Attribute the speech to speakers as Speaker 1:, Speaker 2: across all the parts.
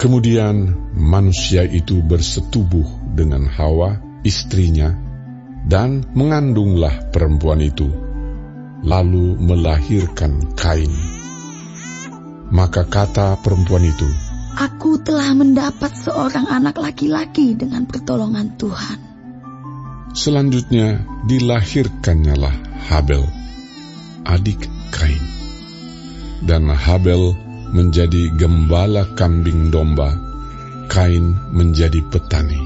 Speaker 1: Kemudian manusia itu bersetubuh dengan Hawa, istrinya, dan mengandunglah perempuan itu, lalu melahirkan Kain. Maka kata perempuan itu,
Speaker 2: "Aku telah mendapat seorang anak laki-laki dengan pertolongan Tuhan."
Speaker 1: Selanjutnya dilahirkannyalah Habel, adik Kain. Dan Habel menjadi gembala kambing domba, Kain menjadi petani.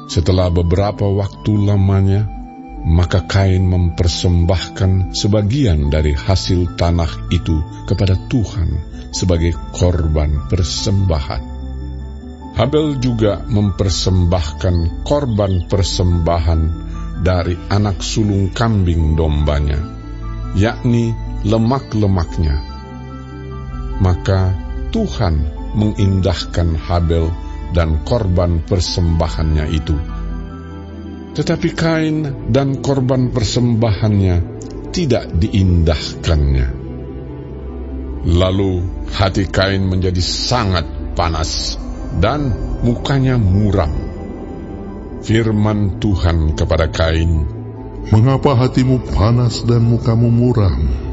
Speaker 1: Setelah beberapa waktu lamanya, maka Kain mempersembahkan sebagian dari hasil tanah itu kepada Tuhan sebagai korban persembahan. Habel juga mempersembahkan korban persembahan dari anak sulung kambing dombanya, yakni lemak-lemaknya. Maka Tuhan mengindahkan Habel dan korban persembahannya itu. Tetapi Kain dan korban persembahannya tidak diindahkannya. Lalu hati Kain menjadi sangat panas dan mukanya muram. Firman Tuhan kepada Kain,
Speaker 3: "Mengapa hatimu panas dan mukamu muram?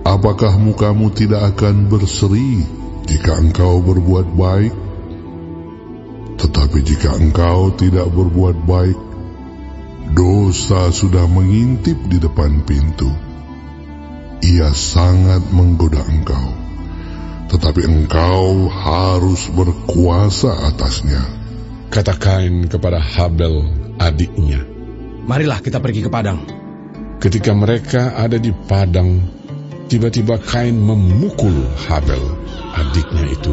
Speaker 3: Apakah mukamu tidak akan berseri jika engkau berbuat baik? Tetapi jika engkau tidak berbuat baik, dosa sudah mengintip di depan pintu. Ia sangat menggoda engkau, tetapi engkau harus berkuasa atasnya."
Speaker 1: Kata Kain kepada Habel adiknya,
Speaker 4: "Marilah kita pergi ke padang."
Speaker 1: Ketika mereka ada di padang, tiba-tiba Kain memukul Habel, adiknya itu,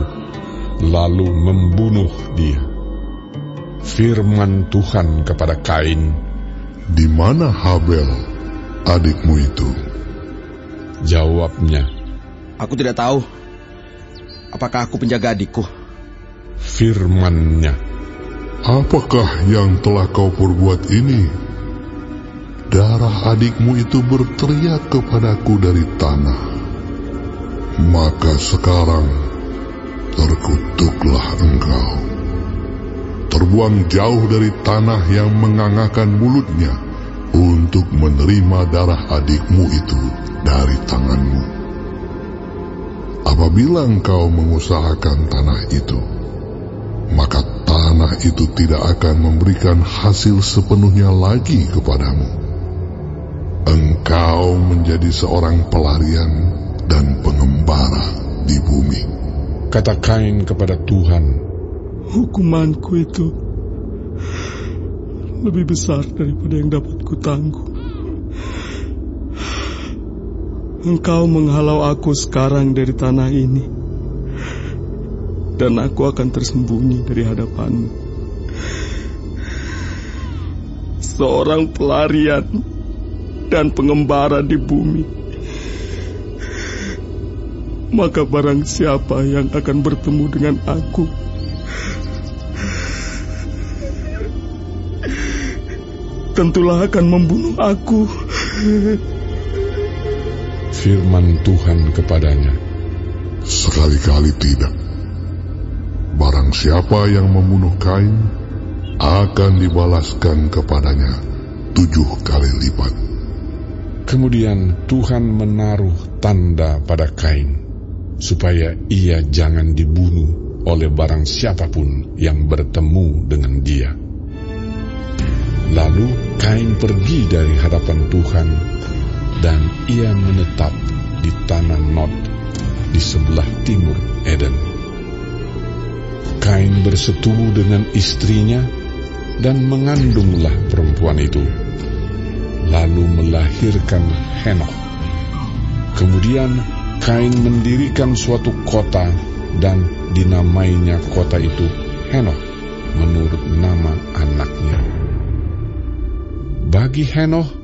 Speaker 1: lalu membunuh dia. Firman Tuhan kepada Kain,
Speaker 3: "Di mana Habel, adikmu itu?"
Speaker 1: Jawabnya,
Speaker 4: "Aku tidak tahu. Apakah aku penjaga adikku?"
Speaker 1: Firman-Nya,
Speaker 3: "Apakah yang telah kau perbuat ini? Darah adikmu itu berteriak kepadaku dari tanah. Maka sekarang terkutuklah engkau. Terbuang jauh dari tanah yang mengangakan mulutnya untuk menerima darah adikmu itu dari tanganmu. Apabila engkau mengusahakan tanah itu, maka tanah itu tidak akan memberikan hasil sepenuhnya lagi kepadamu. Engkau menjadi seorang pelarian dan pengembara di bumi."
Speaker 1: kata Kain kepada Tuhan,
Speaker 5: "Hukumanku itu lebih besar daripada yang dapat kutanggung. Engkau menghalau aku sekarang dari tanah ini, dan aku akan tersembunyi dari hadapanmu. Seorang pelarian dan pengembara di bumi. Maka barang siapa yang akan bertemu dengan aku, tentulah akan membunuh aku."
Speaker 1: Firman Tuhan kepadanya,
Speaker 3: "Sekali-kali tidak. Barang siapa yang membunuh Kain, akan dibalaskan kepadanya 7 kali lipat."
Speaker 1: Kemudian Tuhan menaruh tanda pada Kain, supaya ia jangan dibunuh oleh barang siapapun yang bertemu dengan dia. Lalu Kain pergi dari hadapan Tuhan, dan ia menetap di tanah Nod, di sebelah timur Eden. Kain bersetubuh dengan istrinya, dan mengandunglah perempuan itu, lalu melahirkan Henokh. Kemudian Kain mendirikan suatu kota, dan dinamainya kota itu Henokh menurut nama anaknya. Bagi Henokh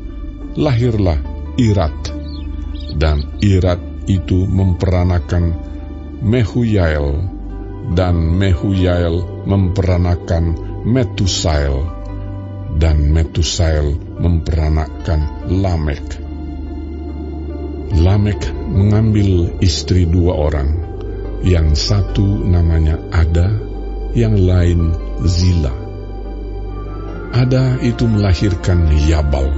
Speaker 1: lahirlah Irat, dan Irat itu memperanakan Mehujael, dan Mehujael memperanakan Metusael, dan Metusael memperanakan Lamek. Lamek mengambil istri 2 orang, Yang satu namanya Ada, yang lain Zila. Ada itu melahirkan Yabal.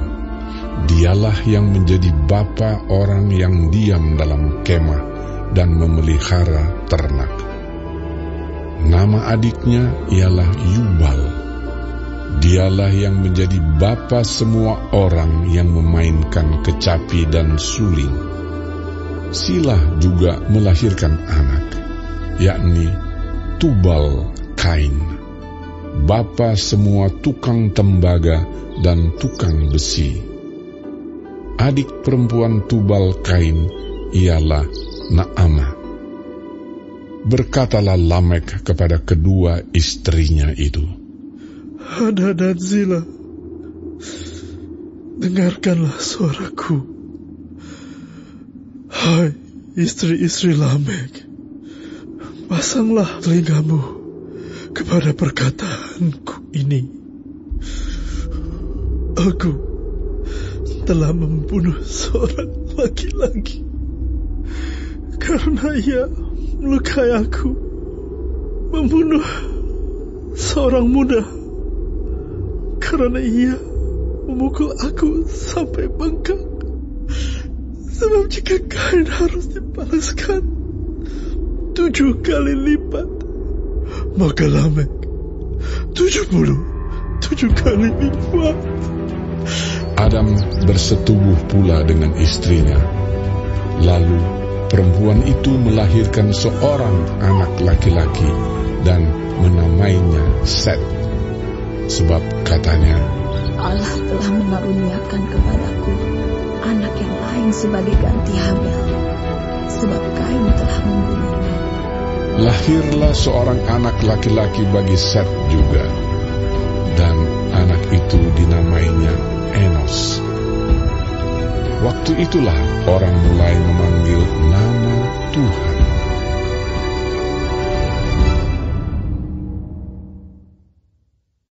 Speaker 1: Dialah yang menjadi bapa orang yang diam dalam kemah dan memelihara ternak. Nama adiknya ialah Yubal. Dialah yang menjadi bapa semua orang yang memainkan kecapi dan suling. Silah juga melahirkan anak, yakni Tubal Kain, bapa semua tukang tembaga dan tukang besi. Adik perempuan Tubal Kain ialah Naamah. Berkatalah Lamek kepada kedua istrinya itu,
Speaker 6: Ada dan Zila, dengarkanlah suaraku. Hai istri-istri Lamek, pasanglah telingamu kepada perkataanku ini. Aku telah membunuh seorang laki-laki karena ia melukai aku, membunuh seorang muda karena ia memukul aku sampai bengkak. Sebab jika Kain harus dibalaskan 7 kali lipat, maka Lamek 77 kali lipat.
Speaker 1: Adam bersetubuh pula dengan istrinya. Lalu perempuan itu melahirkan seorang anak laki-laki dan menamainya Set. Sebab katanya,
Speaker 2: Allah telah mengaruniakan kepadaku anak yang lain sebagai ganti Habel, sebab Kain telah membunuhnya.
Speaker 1: lahirlah seorang anak laki-laki bagi Set juga, dan anak itu dinamainya Enos. Waktu itulah orang mulai memanggil nama Tuhan.